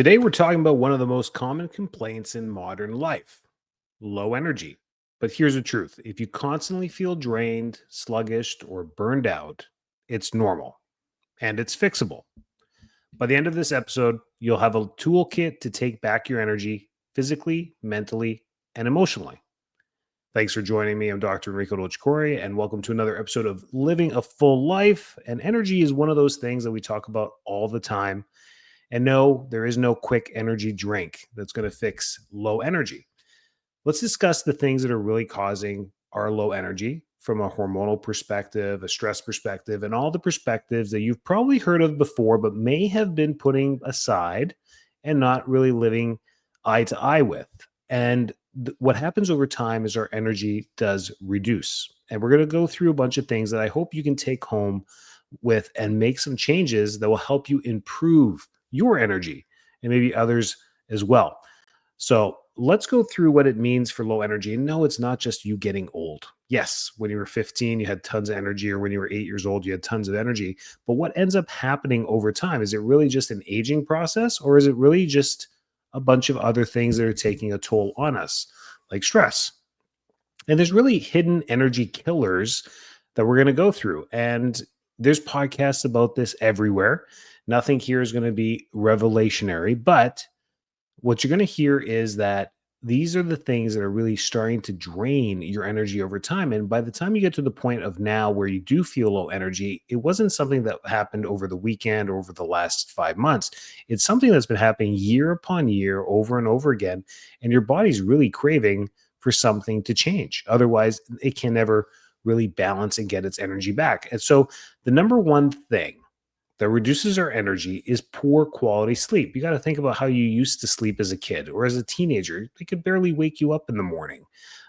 Today, we're talking about one of the most common complaints in modern life: low energy. But here's the truth: if you constantly feel drained, sluggish, or burned out, it's normal and it's fixable. By the end of this episode, you'll have a toolkit to take back your energy physically, mentally, and emotionally. Thanks for joining me. I'm Dr. Enrico Dolcecore, and welcome to another episode of Living a Full Life. And energy is one of those things that we talk about all the time. And no, there is no quick energy drink that's going to fix low energy. Let's discuss the things that are really causing our low energy from a hormonal perspective, a stress perspective, and all the perspectives that you've probably heard of before, but may have been putting aside and not really living eye to eye with. And what happens over time is our energy does reduce. And we're going to go through a bunch of things that I hope you can take home with and make some changes that will help you improve your energy and maybe others as well. So let's go through what it means for low energy. And no, it's not just you getting old. Yes, when you were 15, you had tons of energy, or when you were 8 years old, you had tons of energy. But what ends up happening over time? Is it really just an aging process, or is it really just a bunch of other things that are taking a toll on us, like stress? And there's really hidden energy killers that we're going to go through. And there's podcasts about this everywhere. Nothing here is going to be revelationary, but what you're going to hear is that these are the things that are really starting to drain your energy over time. And by the time you get to the point of now where you do feel low energy, it wasn't something that happened over the weekend or over the last 5 months. It's something that's been happening year upon year, over and over again. And your body's really craving for something to change. Otherwise, it can never really balance and get its energy back. And so the number one thing that reduces our energy is poor quality sleep. You got to think about how you used to sleep as a kid or as a teenager. They could barely wake you up in the morning.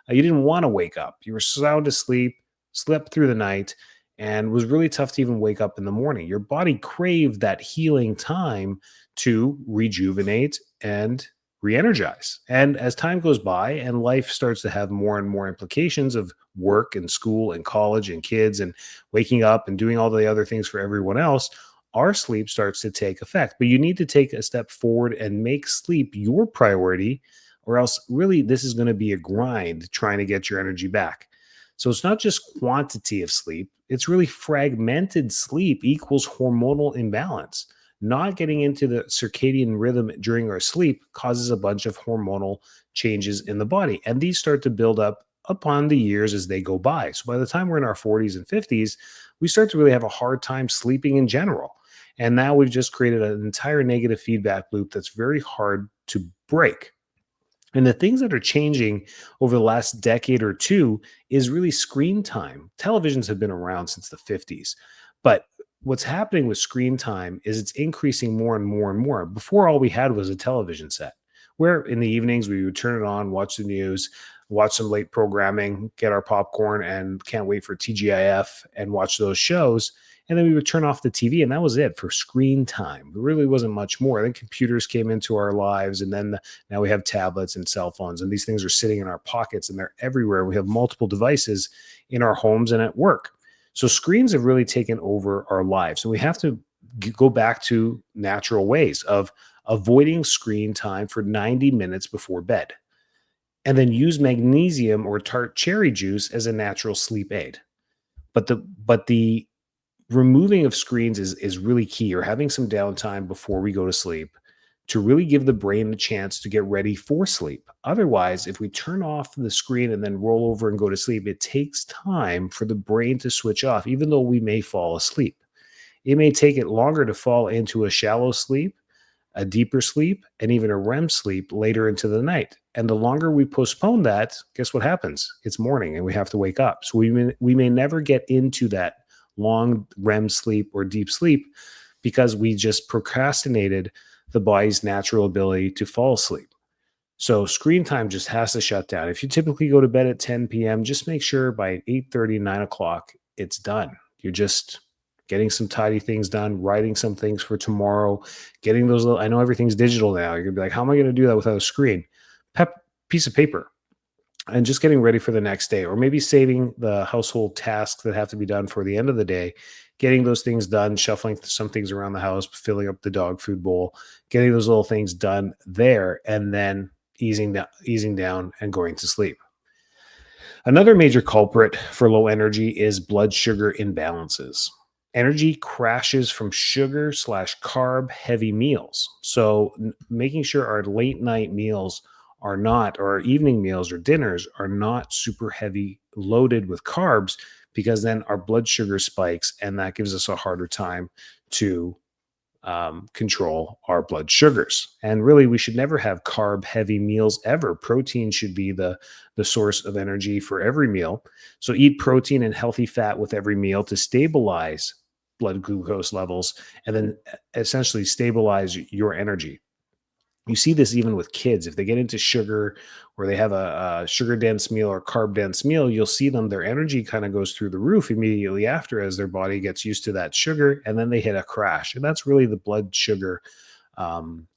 You didn't want to wake up. You were sound asleep, slept through the night, and it was really tough to even wake up in the morning. Your body craved that healing time to rejuvenate and re-energize. And as time goes by and life starts to have more and more implications of work and school and college and kids and waking up and doing all the other things for everyone else, our sleep starts to take effect. But you need to take a step forward and make sleep your priority, or else really this is going to be a grind trying to get your energy back. So it's not just quantity of sleep, it's really fragmented sleep equals hormonal imbalance. Not getting into the circadian rhythm during our sleep causes a bunch of hormonal changes in the body. And these start to build up upon the years as they go by. So by the time we're in our 40s and 50s, we start to really have a hard time sleeping in general. And now we've just created an entire negative feedback loop that's very hard to break. And the things that are changing over the last decade or two is really screen time. Televisions have been around since the 50s, but what's happening with screen time is it's increasing more and more and more. Before, all we had was a television set where in the evenings we would turn it on, watch the news, watch some late programming, get our popcorn, and can't wait for TGIF and watch those shows. And then we would turn off the TV, and that was it for screen time. There really wasn't much more. Then computers came into our lives, and then now we have tablets and cell phones, and these things are sitting in our pockets, and they're everywhere. We have multiple devices in our homes and at work. So screens have really taken over our lives, and we have to go back to natural ways of avoiding screen time for 90 minutes before bed, and then use magnesium or tart cherry juice as a natural sleep aid. But the removing of screens is really key, or having some downtime before we go to sleep to really give the brain a chance to get ready for sleep. Otherwise, if we turn off the screen and then roll over and go to sleep, it takes time for the brain to switch off, even though we may fall asleep. It may take it longer to fall into a shallow sleep, a deeper sleep, and even a REM sleep later into the night. And the longer we postpone that, guess what happens? It's morning and we have to wake up. So we may never get into that long REM sleep or deep sleep because we just procrastinated the body's natural ability to fall asleep. So screen time just has to shut down. If you typically go to bed at 10 p.m., just make sure by 8:30, 9 o'clock, it's done. You're just getting some tidy things done, writing some things for tomorrow, getting those little, I know everything's digital now. You're gonna be like, how am I going to do that without a screen? Piece of paper, and just getting ready for the next day, or maybe saving the household tasks that have to be done for the end of the day, getting those things done, shuffling some things around the house, filling up the dog food bowl, getting those little things done there, and then easing down and going to sleep. Another major culprit for low energy is blood sugar imbalances. Energy crashes from sugar slash carb heavy meals. So, making sure our late night meals are not, or our evening meals or dinners are not super heavy loaded with carbs, because then our blood sugar spikes and that gives us a harder time to control our blood sugars. And really, we should never have carb heavy meals ever. Protein should be the source of energy for every meal. So eat protein and healthy fat with every meal to stabilize blood glucose levels, and then essentially stabilize your energy. You see this even with kids. If they get into sugar, or they have a sugar dense meal or carb dense meal, you'll see them, their energy kind of goes through the roof immediately after, as their body gets used to that sugar, and then they hit a crash. And that's really the blood sugar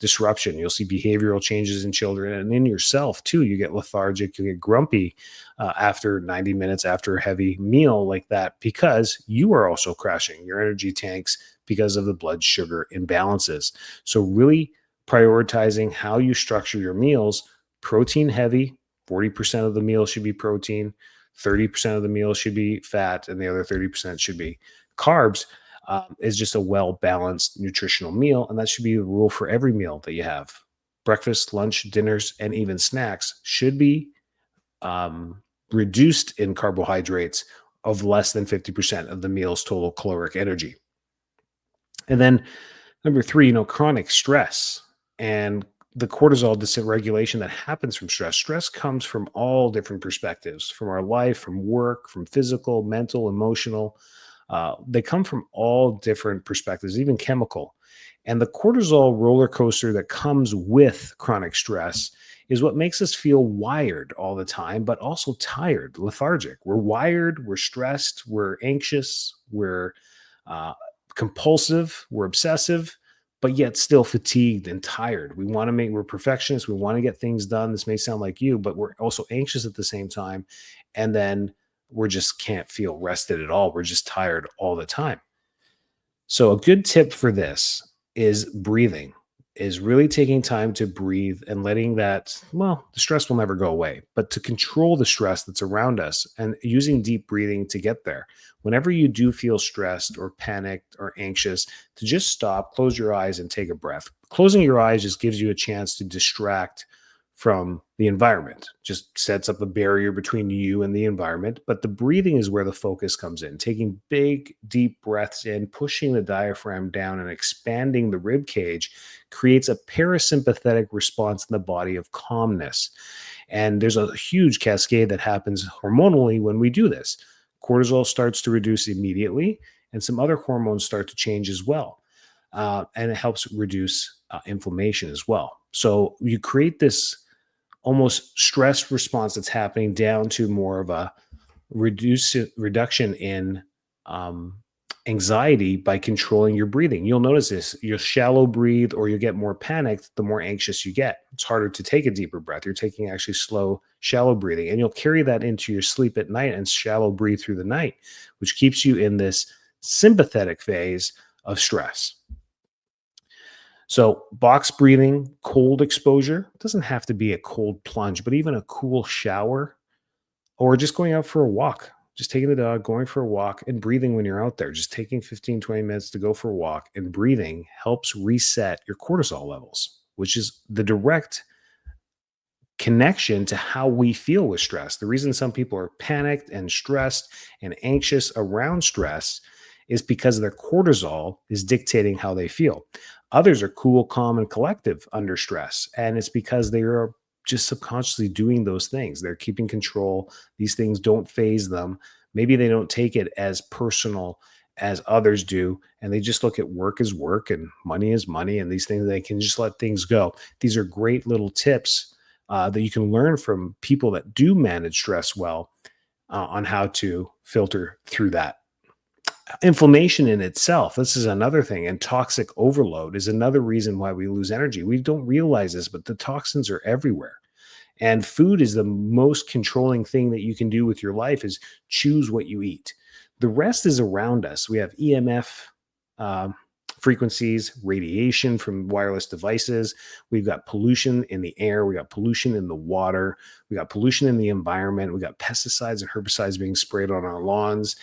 disruption. You'll see behavioral changes in children and in yourself too. You get lethargic, you get grumpy after 90 minutes after a heavy meal like that, because you are also crashing your energy tanks because of the blood sugar imbalances. So, really prioritizing how you structure your meals: protein heavy, 40% of the meal should be protein, 30% of the meal should be fat, and the other 30% should be carbs. Is just a well balanced nutritional meal. And that should be the rule for every meal that you have. Breakfast, lunch, dinners, and even snacks should be um, reduced in carbohydrates of less than 50% of the meal's total caloric energy. And then number three, chronic stress and the cortisol dysregulation that happens from stress. Stress comes from all different perspectives, from our life, from work, from physical, mental, emotional. They come from all different perspectives, even chemical. And the cortisol roller coaster that comes with chronic stress is what makes us feel wired all the time, but also tired, lethargic. We're wired, we're stressed, we're anxious, we're uh, compulsive, we're obsessive, but yet still fatigued and tired. We're perfectionists. We want to get things done. This may sound like you, but we're also anxious at the same time. And then we're just can't feel rested at all. We're just tired all the time. So a good tip for this is breathing, is really taking time to breathe and letting that, well, the stress will never go away, but to control the stress that's around us and using deep breathing to get there. Whenever you do feel stressed or panicked or anxious, to just stop, close your eyes and take a breath. Closing your eyes just gives you a chance to distract from the environment, just sets up a barrier between you and the environment. But the breathing is where the focus comes in, taking big, deep breaths in, pushing the diaphragm down and expanding the rib cage creates a parasympathetic response in the body of calmness. And there's a huge cascade that happens hormonally when we do this. Cortisol starts to reduce immediately, and some other hormones start to change as well. And it helps reduce inflammation as well. So you create this almost stress response that's happening down to more of a reduction in um, anxiety by controlling your breathing. You'll notice this. You'll shallow breathe, or you get more panicked the more anxious you get. It's harder to take a deeper breath. You're taking actually slow, shallow breathing, and you'll carry that into your sleep at night and shallow breathe through the night, which keeps you in this sympathetic phase of stress. So, box breathing, cold exposure, doesn't have to be a cold plunge, but even a cool shower, or just going out for a walk, just taking the dog, going for a walk and breathing when you're out there, just taking 15, 20 minutes to go for a walk and breathing helps reset your cortisol levels, which is the direct connection to how we feel with stress. The reason some people are panicked and stressed and anxious around stress is because their cortisol is dictating how they feel. Others are cool, calm, and collective under stress. And it's because they are just subconsciously doing those things. They're keeping control. These things don't phase them. Maybe they don't take it as personal as others do. And they just look at work as work and money as money. And these things, they can just let things go. These are great little tips that you can learn from people that do manage stress well on how to filter through that. Inflammation in itself, this is another thing, and toxic overload is another reason why we lose energy. We don't realize this, but the toxins are everywhere. And food is the most controlling thing that you can do with your life, is choose what you eat. The rest is around us. We have EMF um, frequencies, radiation from wireless devices. We've got pollution in the air. We got pollution in the water. We got pollution in the environment. We got pesticides and herbicides being sprayed on our lawns.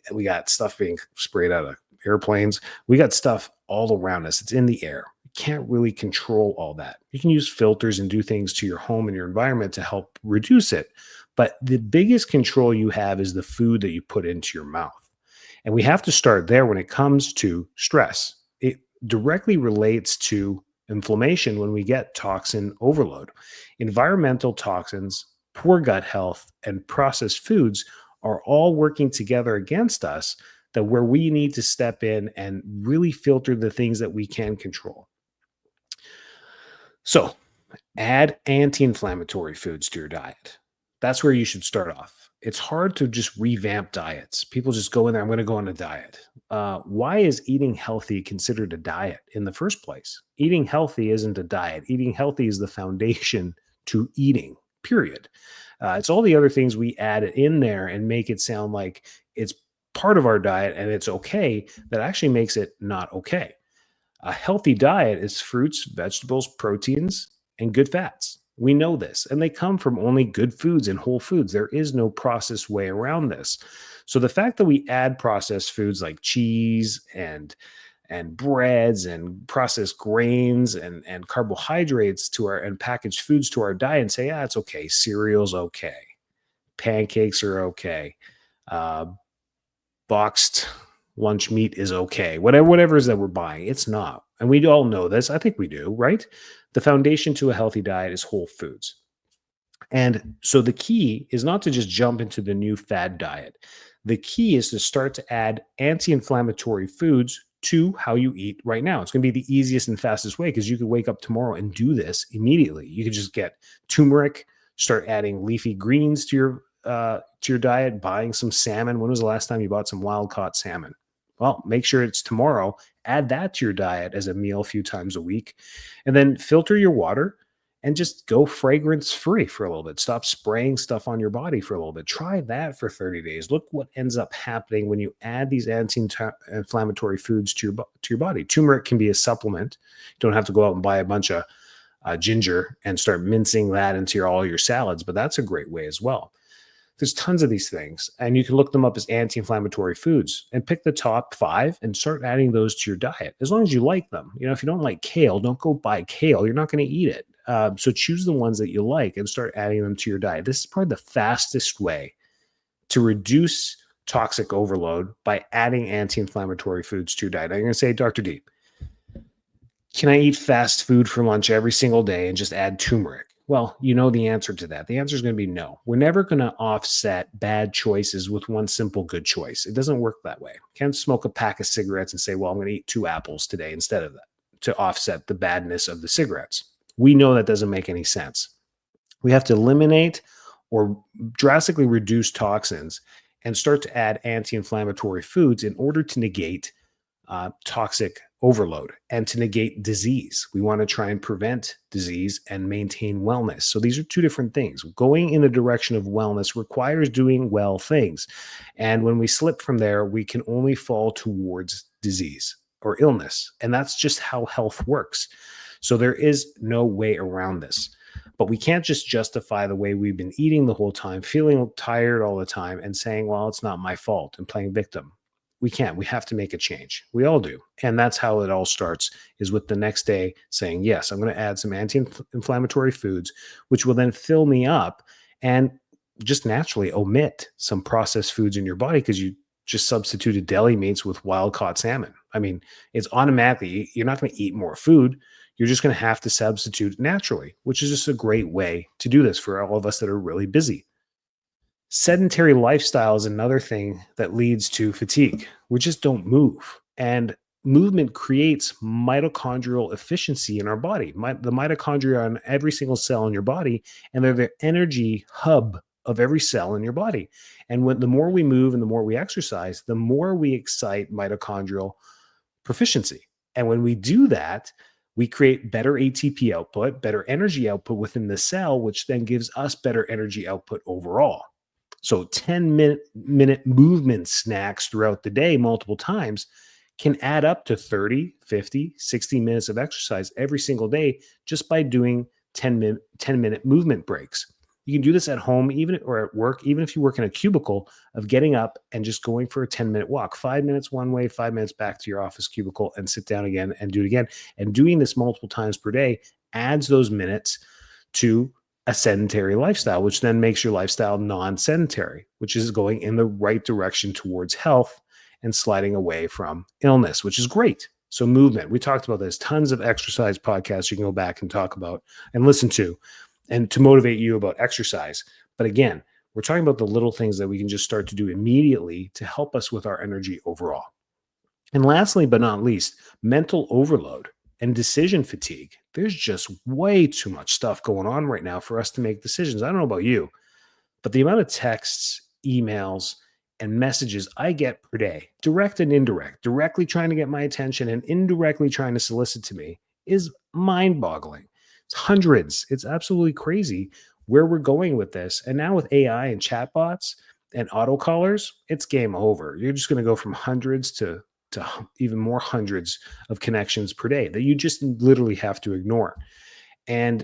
We got stuff being sprayed out of airplanes. We got stuff all around us. It's in the air. You can't really control all that. You can use filters and do things to your home and your environment to help reduce it. But the biggest control you have is the food that you put into your mouth. And we have to start there when it comes to stress. It directly relates to inflammation when we get toxin overload. Environmental toxins, poor gut health, and processed foods are all working together against us, that where we need to step in and really filter the things that we can control. So, add anti inflammatory foods to your diet. That's where you should start off. It's hard to just revamp diets. People just go in there, I'm going to go on a diet. Why is eating healthy considered a diet in the first place? Eating healthy isn't a diet. Eating healthy is the foundation to eating, period. It's all the other things we add in there and make it sound like it's part of our diet and it's okay, that actually makes it not okay. A healthy diet is fruits, vegetables, proteins, and good fats. We know this, and they come from only good foods and whole foods. There is no processed way around this. So the fact that we add processed foods like cheese and breads and processed grains and carbohydrates to our and packaged foods to our diet and say, yeah, it's okay. Cereal's okay. Pancakes are okay. Uh, Boxed lunch meat is okay. Whatever it is that we're buying, it's not. And we all know this. I think we do, right? The foundation to a healthy diet is whole foods. And so the key is not to just jump into the new fad diet. The key is to start to add anti-inflammatory foods to how you eat right now. It's going to be the easiest and fastest way because you could wake up tomorrow and do this immediately. You could just get turmeric, start adding leafy greens to your diet, buying some salmon. When was the last time you bought some wild caught salmon? Well, make sure it's tomorrow. Add that to your diet as a meal a few times a week. And then filter your water and just go fragrance free for a little bit. Stop spraying stuff on your body for a little bit. Try that for 30 days. Look what ends up happening when you add these anti-inflammatory foods to your body. Turmeric can be a supplement. You don't have to go out and buy a bunch of ginger and start mincing that into all your salads, but that's a great way as well. There's tons of these things, and you can look them up as anti-inflammatory foods and pick the top 5 and start adding those to your diet as long as you like them. If you don't like kale, don't go buy kale. You're not going to eat it. So choose the ones that you like and start adding them to your diet. This is probably the fastest way to reduce toxic overload, by adding anti-inflammatory foods to your diet. Now you're going to say, Dr. D, can I eat fast food for lunch every single day and just add turmeric? Well, you know the answer to that. The answer is going to be no. We're never going to offset bad choices with one simple good choice. It doesn't work that way. You can't smoke a pack of cigarettes and say, well, I'm going to eat 2 apples today instead of that to offset the badness of the cigarettes. We know that doesn't make any sense. We have to eliminate or drastically reduce toxins and start to add anti-inflammatory foods in order to negate toxic overload and to negate disease. We want to try and prevent disease and maintain wellness. So these are 2 different things. Going in the direction of wellness requires doing well things. And when we slip from there, we can only fall towards disease or illness. And that's just how health works. So there is no way around this. But we can't just justify the way we've been eating the whole time, feeling tired all the time, and saying, well, it's not my fault, and playing victim. We can't. We have to make a change. We all do. And that's how it all starts, is with the next day saying, yes, I'm going to add some anti-inflammatory foods, which will then fill me up, and just naturally omit some processed foods in your body because you just substituted deli meats with wild caught salmon. I mean, it's automatically, you're not going to eat more food. You're just going to have to substitute naturally, which is just a great way to do this for all of us that are really busy. Sedentary lifestyle is another thing that leads to fatigue. We just don't move. And movement creates mitochondrial efficiency in our body. The mitochondria are on every single cell in your body, and they're the energy hub of every cell in your body. And the more we move and the more we exercise, the more we excite mitochondrial proficiency. And when we do that, we create better ATP output, better energy output within the cell, which then gives us better energy output overall. So 10-minute movement snacks throughout the day multiple times can add up to 30, 50, 60 minutes of exercise every single day just by doing 10-minute movement breaks. You can do this at home, even or at work, even if you work in a cubicle, of getting up and just going for a 10-minute walk, 5 minutes one way, 5 minutes back to your office cubicle, and sit down again and do it again. And doing this multiple times per day adds those minutes to a sedentary lifestyle, which then makes your lifestyle non sedentary, which is going in the right direction towards health and sliding away from illness, which is great. So, movement, we talked about this, tons of exercise podcasts you can go back and talk about and listen to, and to motivate you about exercise. But again, we're talking about the little things that we can just start to do immediately to help us with our energy overall. And lastly, but not least, mental overload and decision fatigue. There's just way too much stuff going on right now for us to make decisions. I don't know about you, but the amount of texts, emails, and messages I get per day, direct and indirect, directly trying to get my attention and indirectly trying to solicit to me, is mind boggling. It's hundreds. It's absolutely crazy where we're going with this. And now with AI and chatbots and autocallers, it's game over. You're just going to go from hundreds to even more hundreds of connections per day that you just literally have to ignore. And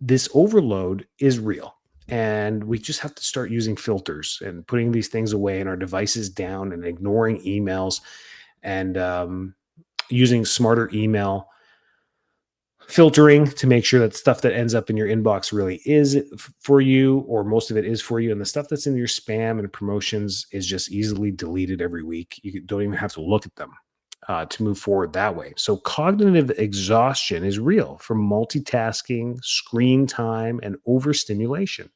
this overload is real. And we just have to start using filters and putting these things away and our devices down and ignoring emails and using smarter email filtering to make sure that stuff that ends up in your inbox really is for you, or most of it is for you. And the stuff that's in your spam and promotions is just easily deleted every week. You don't even have to look at them to move forward that way. So cognitive exhaustion is real from multitasking, screen time, and overstimulation.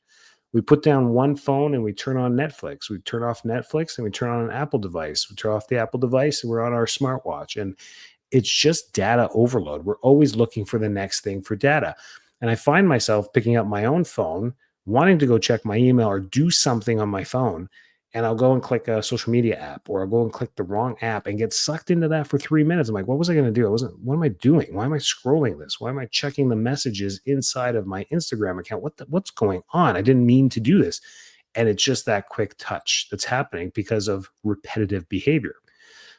We put down one phone and we turn on Netflix. We turn off Netflix and we turn on an Apple device. We turn off the Apple device and we're on our smartwatch. And it's just data overload. We're always looking for the next thing for data. And I find myself picking up my own phone, wanting to go check my email or do something on my phone. And I'll go and click a social media app, or I'll go and click the wrong app and get sucked into that for 3 minutes. I'm like, what was I going to do? What am I doing? Why am I scrolling this? Why am I checking the messages inside of my Instagram account? What's going on? I didn't mean to do this. And it's just that quick touch that's happening because of repetitive behavior.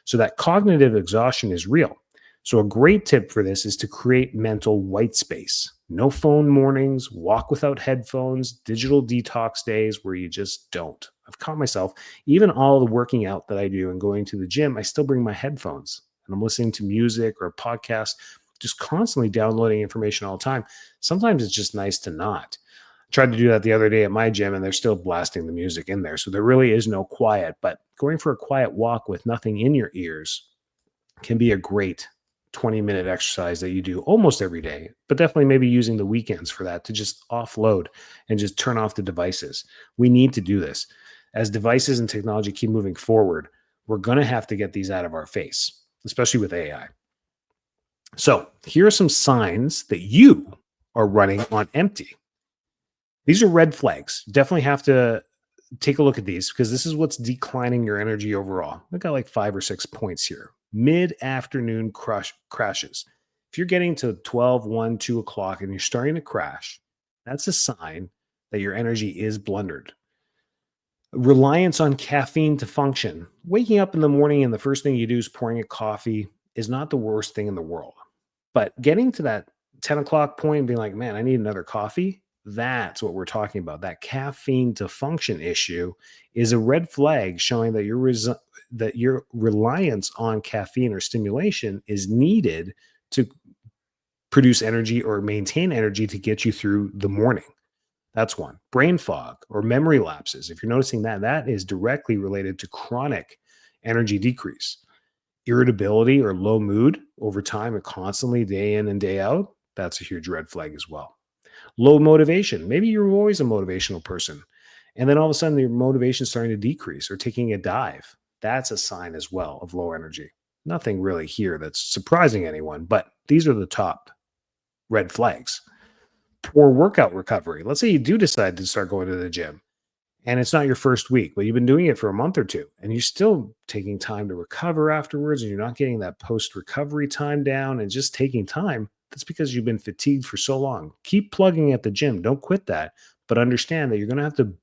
So that cognitive exhaustion is real. So a great tip for this is to create mental white space. No phone mornings, walk without headphones, digital detox days where you just don't. I've caught myself, even all the working out that I do and going to the gym, I still bring my headphones and I'm listening to music or a podcast, just constantly downloading information all the time. Sometimes it's just nice to not. I tried to do that the other day at my gym and they're still blasting the music in there. So there really is no quiet, but going for a quiet walk with nothing in your ears can be a great 20-minute exercise that you do almost every day, but definitely maybe using the weekends for that to just offload and just turn off the devices. We need to do this. As devices and technology keep moving forward, we're going to have to get these out of our face, especially with AI. So here are some signs that you are running on empty. These are red flags. Definitely have to take a look at these because this is what's declining your energy overall. I got like 5 or 6 points here. Mid-afternoon crashes. If you're getting to 12, 1, 2 o'clock and you're starting to crash, that's a sign that your energy is blundered. Reliance on caffeine to function. Waking up in the morning and the first thing you do is pouring a coffee is not the worst thing in the world. But getting to that 10 o'clock point and being like, man, I need another coffee. That's what we're talking about. That caffeine to function issue is a red flag showing that your reliance on caffeine or stimulation is needed to produce energy or maintain energy to get you through the morning. That's one. Brain fog or memory lapses. If you're noticing that, that is directly related to chronic energy decrease. Irritability or low mood over time and constantly day in and day out. That's a huge red flag as well. Low motivation. Maybe you're always a motivational person. And then all of a sudden your motivation is starting to decrease or taking a dive. That's a sign as well of low energy. Nothing really here that's surprising anyone, but these are the top red flags. Poor workout recovery. Let's say you do decide to start going to the gym and it's not your first week, but you've been doing it for a month or two and you're still taking time to recover afterwards and you're not getting that post recovery time down and just taking time. That's because you've been fatigued for so long. Keep plugging at the gym. Don't quit that, but understand that you're going to have to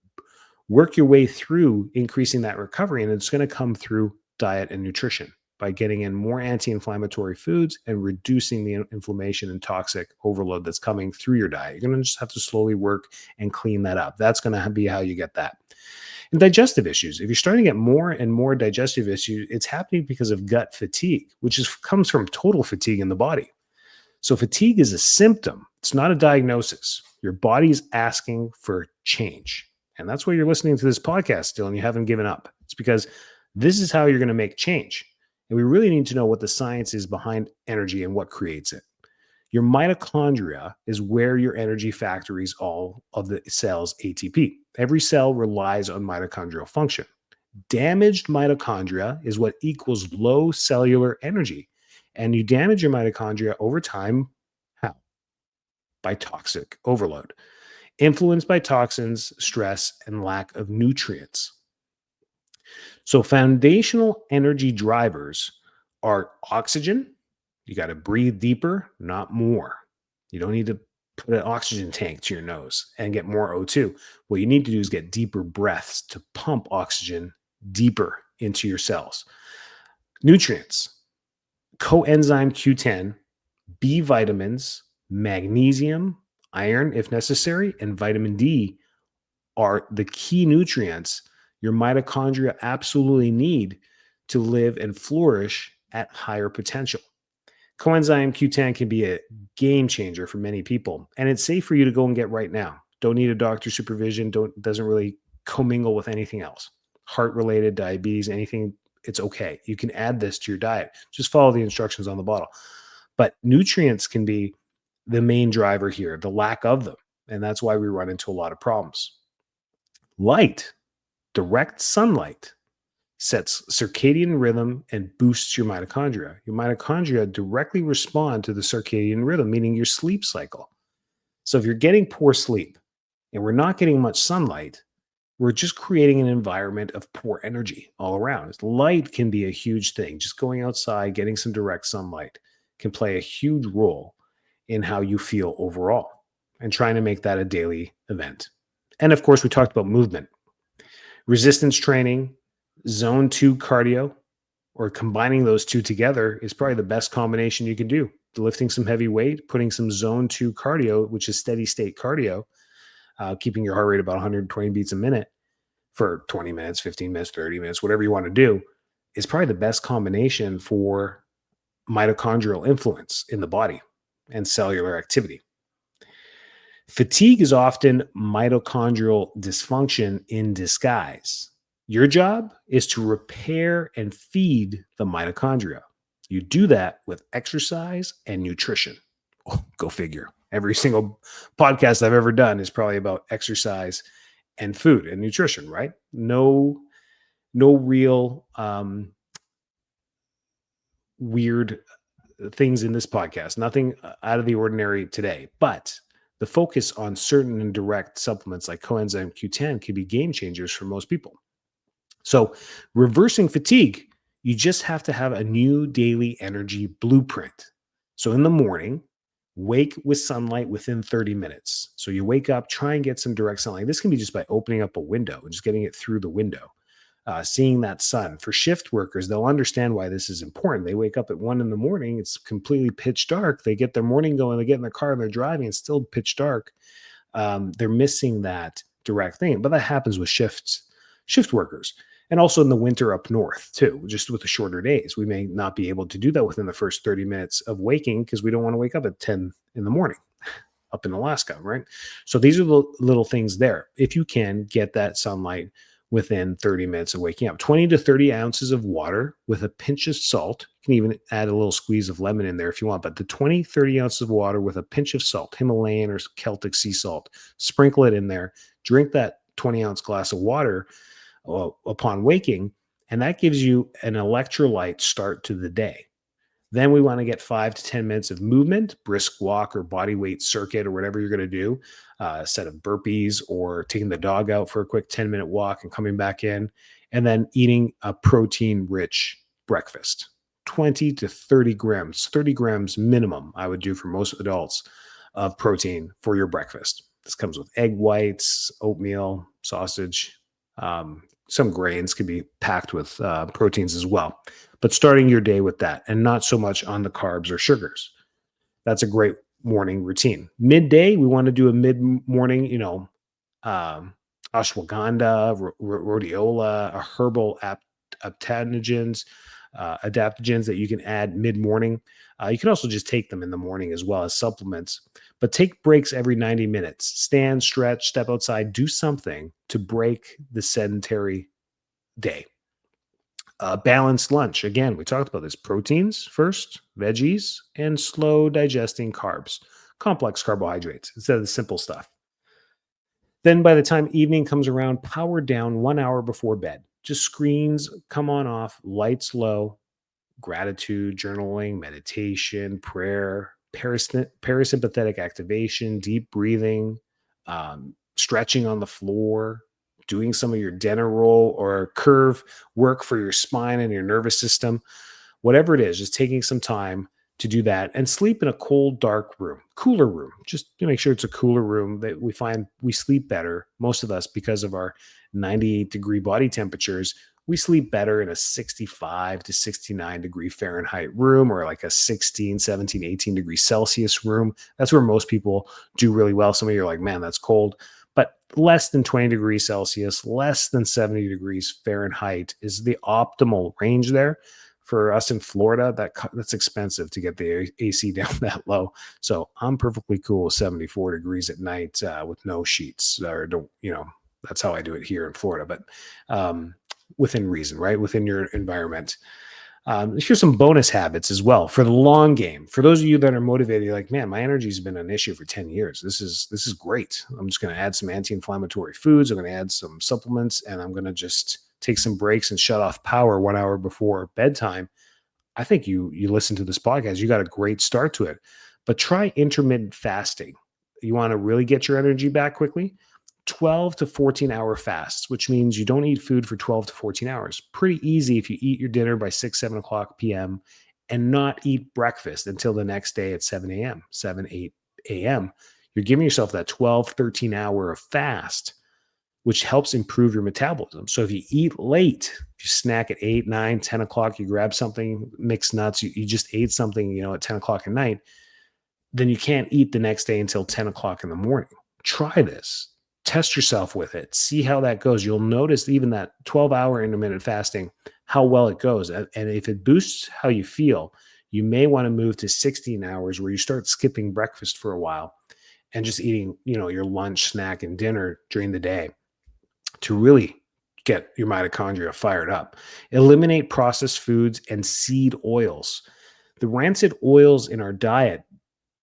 Work your way through increasing that recovery, and it's going to come through diet and nutrition by getting in more anti-inflammatory foods and reducing the inflammation and toxic overload that's coming through your diet. You're going to just have to slowly work and clean that up. That's going to be how you get that. And digestive issues. If you're starting to get more and more digestive issues, it's happening because of gut fatigue, which comes from total fatigue in the body. So fatigue is a symptom. It's not a diagnosis. Your body's asking for change. And that's why you're listening to this podcast still and you haven't given up. It's because this is how you're going to make change. And we really need to know what the science is behind energy and what creates it. Your mitochondria is where your energy factories all of the cell's ATP. Every cell relies on mitochondrial function. Damaged mitochondria is what equals low cellular energy. And you damage your mitochondria over time. How? By toxic overload, influenced by toxins, stress, and lack of nutrients. So, foundational energy drivers are oxygen. You got to breathe deeper, not more. You don't need to put an oxygen tank to your nose and get more O2. What you need to do is get deeper breaths to pump oxygen deeper into your cells. Nutrients, coenzyme Q10, B vitamins, magnesium, iron if necessary, and vitamin D are the key nutrients your mitochondria absolutely need to live and flourish at higher potential. Coenzyme Q10 can be a game changer for many people, and it's safe for you to go and get right now. Don't need a doctor's supervision. Doesn't really commingle with anything else. Heart-related, diabetes, anything, it's okay. You can add this to your diet. Just follow the instructions on the bottle. But nutrients can be the main driver here, the lack of them. And that's why we run into a lot of problems. Light, direct sunlight, sets circadian rhythm and boosts your mitochondria. Your mitochondria directly respond to the circadian rhythm, meaning your sleep cycle. So if you're getting poor sleep and we're not getting much sunlight, we're just creating an environment of poor energy all around. Light can be a huge thing. Just going outside, getting some direct sunlight can play a huge role in how you feel overall and trying to make that a daily event. And of course, we talked about movement, resistance training, zone 2 cardio, or combining those two together is probably the best combination you can do. Lifting some heavy weight, putting some zone 2 cardio, which is steady state cardio, keeping your heart rate about 120 beats a minute for 20 minutes, 15 minutes, 30 minutes, whatever you want to do, is probably the best combination for mitochondrial influence in the body and cellular activity. Fatigue is often mitochondrial dysfunction in disguise. Your job is to repair and feed the mitochondria. You do that with exercise and nutrition. Oh, go figure. Every single podcast I've ever done is probably about exercise and food and nutrition, right? No real weird things in this podcast, nothing out of the ordinary today, but the focus on certain and direct supplements like coenzyme Q10 can be game changers for most people. So reversing fatigue, you just have to have a new daily energy blueprint. So in the morning, wake with sunlight within 30 minutes. So you wake up, try and get some direct sunlight. This can be just by opening up a window and just getting it through the window. Seeing that sun. For shift workers, they'll understand why this is important. They wake up at 1 a.m, it's completely pitch dark. They get their morning going, they get in their car and they're driving, it's still pitch dark. They're missing that direct thing. But that happens with shift workers. And also in the winter up north too, just with the shorter days. We may not be able to do that within the first 30 minutes of waking because we don't want to wake up at 10 in the morning up in Alaska, right? So these are the little things there. If you can get that sunlight within 30 minutes of waking up, 20 to 30 ounces of water with a pinch of salt. You can even add a little squeeze of lemon in there if you want, but the 20, 30 ounces of water with a pinch of salt, Himalayan or Celtic sea salt, sprinkle it in there, drink that 20-ounce glass of water upon waking, and that gives you an electrolyte start to the day. Then we want to get 5 to 10 minutes of movement, brisk walk or body weight circuit or whatever you're going to do, a set of burpees or taking the dog out for a quick 10-minute walk and coming back in, and then eating a protein-rich breakfast. 20 to 30 grams minimum I would do for most adults of protein for your breakfast. This comes with egg whites, oatmeal, sausage, Some grains can be packed with proteins as well, but starting your day with that and not so much on the carbs or sugars. That's a great morning routine. Midday, we want to do a mid morning, um, ashwagandha, rhodiola, a herbal adaptogens, adaptogens that you can add mid morning. You can also just take them in the morning as well as supplements, but take breaks every 90 minutes. Stand, stretch, step outside, do something to break the sedentary day. Balanced lunch. Again, we talked about this: proteins first, veggies, and slow digesting carbs, complex carbohydrates instead of the simple stuff. Then by the time evening comes around, power down 1 hour before bed. Just screens come on off, lights low, gratitude, journaling, meditation, prayer, parasympathetic activation, deep breathing, stretching on the floor, doing some of your dinner roll or curve work for your spine and your nervous system. Whatever it is, just taking some time to do that and sleep in a cold, dark room, cooler room. Just to make sure it's a cooler room that we find we sleep better, most of us, because of our 98-degree body temperatures. We sleep better in a 65 to 69-degree Fahrenheit room, or like a 16, 17, 18 degree Celsius room. That's where most people do really well. Some of you are like, man, that's cold. But less than 20 degrees Celsius, less than 70 degrees Fahrenheit is the optimal range there. For us in Florida, that's expensive to get the AC down that low. So I'm perfectly cool with 74 degrees at night with no sheets, or don't, that's how I do it here in Florida. But within reason, right? Within your environment. Here's some bonus habits as well for the long game. For those of you that are motivated, you're like, man, my energy's been an issue for 10 years. This is great. I'm just going to add some anti-inflammatory foods. I'm going to add some supplements, and I'm going to just take some breaks and shut off power 1 hour before bedtime. I think you listen to this podcast, you got a great start to it. But try intermittent fasting. You want to really get your energy back quickly? 12 to 14-hour fasts, which means you don't eat food for 12 to 14 hours. Pretty easy if you eat your dinner by 6, 7 o'clock p.m. and not eat breakfast until the next day at 7 a.m., 7, 8 a.m. You're giving yourself that 12, 13-hour of fast, which helps improve your metabolism. So if you eat late, if you snack at 8, 9, 10 o'clock, you grab something, mixed nuts, you just ate something, at 10 o'clock at night, then you can't eat the next day until 10 o'clock in the morning. Try this. Test yourself with it. See how that goes. You'll notice even that 12-hour intermittent fasting, how well it goes. And if it boosts how you feel, you may want to move to 16 hours where you start skipping breakfast for a while and just eating, your lunch, snack, and dinner during the day to really get your mitochondria fired up. Eliminate processed foods and seed oils. The rancid oils in our diet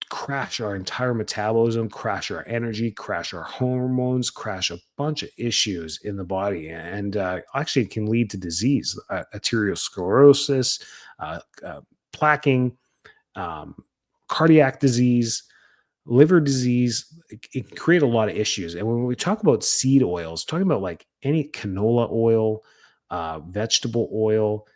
crash our entire metabolism, crash our energy, crash our hormones, crash a bunch of issues in the body, and actually it can lead to disease, arteriosclerosis, plaquing, cardiac disease, liver disease. It can create a lot of issues. And when we talk about seed oils, talking about like any canola oil, vegetable oil,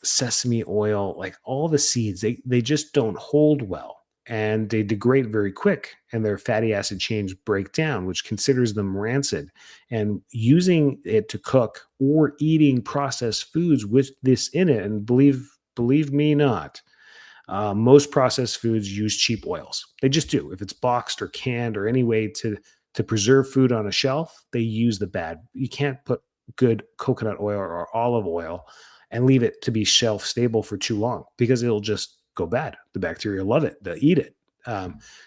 sesame oil, like all the seeds, they just don't hold well, and they degrade very quick, and their fatty acid chains break down, which considers them rancid. And using it to cook or eating processed foods with this in it, and believe me not, most processed foods use cheap oils. They just do. If it's boxed or canned or any way to preserve food on a shelf, they use the bad. You can't put good coconut oil or olive oil and leave it to be shelf stable for too long, because it'll just go bad. The bacteria love it. They'll eat it.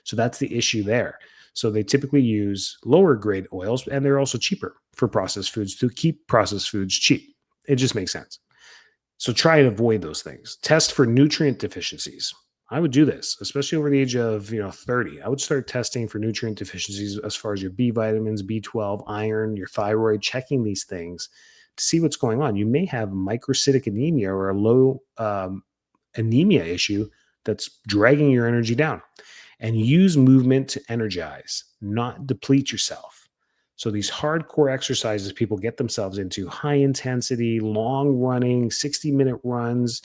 So that's the issue there. So they typically use lower grade oils, and they're also cheaper for processed foods to keep processed foods cheap. It just makes sense. So try and avoid those things. Test for nutrient deficiencies. I would do this, especially over the age of 30. I would start testing for nutrient deficiencies as far as your B vitamins, B12, iron, your thyroid, checking these things to see what's going on. You may have microcytic anemia or a low anemia issue that's dragging your energy down. And use movement to energize, not deplete yourself. So these hardcore exercises people get themselves into, high intensity, long running, 60-minute runs,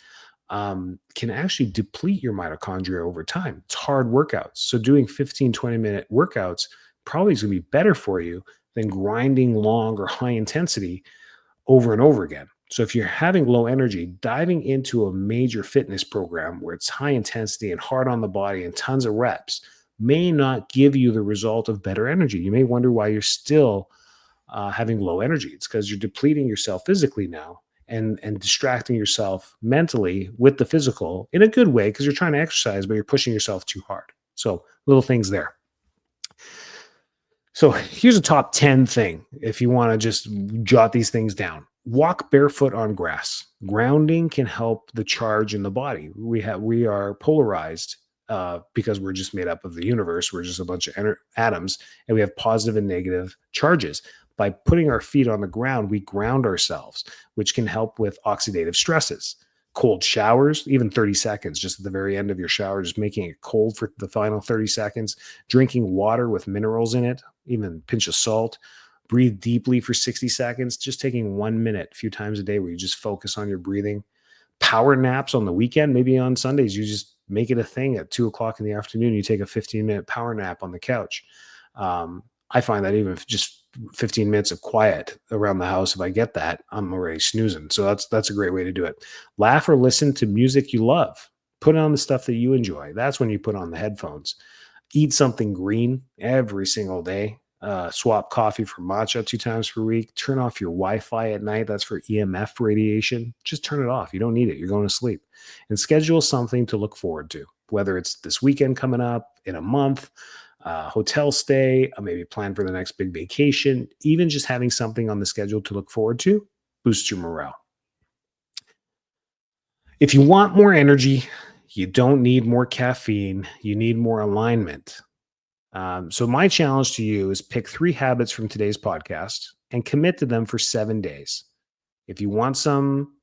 can actually deplete your mitochondria over time. It's hard workouts. So doing 15, 20-minute workouts probably is going to be better for you than grinding long or high intensity over and over again. So if you're having low energy, diving into a major fitness program where it's high intensity and hard on the body and tons of reps may not give you the result of better energy. You may wonder why you're still having low energy. It's because you're depleting yourself physically now and distracting yourself mentally with the physical in a good way because you're trying to exercise, but you're pushing yourself too hard. So little things there. So here's a top 10 thing if you want to just jot these things down. Walk barefoot on grass. Grounding can help the charge in the body. We are polarized because we're just made up of the universe. We're just a bunch of atoms, and we have positive and negative charges. By putting our feet on the ground, we ground ourselves, which can help with oxidative stresses. Cold showers, even 30 seconds, just at the very end of your shower, just making it cold for the final 30 seconds. Drinking water with minerals in it, even a pinch of salt. Breathe deeply for 60 seconds, just taking 1 minute a few times a day where you just focus on your breathing. Power naps on the weekend, maybe on Sundays, you just make it a thing at 2 o'clock in the afternoon. You take a 15-minute power nap on the couch. I find that even if just 15 minutes of quiet around the house, if I get that, I'm already snoozing. So that's a great way to do it. Laugh or listen to music you love. Put on the stuff that you enjoy. That's when you put on the headphones. Eat something green every single day. Swap coffee for matcha 2 times per week. Turn off your Wi-Fi at night. That's for EMF radiation. Just turn it off. You don't need it. You're going to sleep. And schedule something to look forward to, whether it's this weekend coming up, in a month, hotel stay, maybe plan for the next big vacation. Even just having something on the schedule to look forward to boosts your morale. If you want more energy, you don't need more caffeine. You need more alignment. So, my challenge to you is pick 3 habits from today's podcast and commit to them for 7 days. If you want some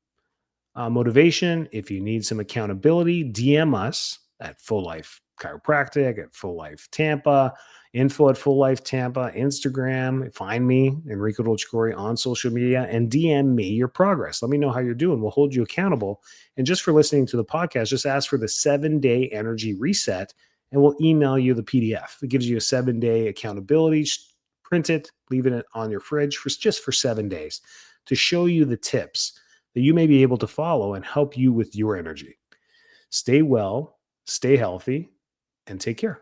motivation, if you need some accountability, DM us at Full Life Chiropractic, at Full Life Tampa, info at Full Life Tampa, Instagram. Find me, Enrico Dolcecore, on social media, and DM me your progress. Let me know how you're doing. We'll hold you accountable. And just for listening to the podcast, just ask for the 7-day energy reset, and we'll email you the PDF. It gives you a 7-day accountability. Just print it, leaving it on your fridge for just for 7 days to show you the tips that you may be able to follow and help you with your energy. Stay well, stay healthy, and take care.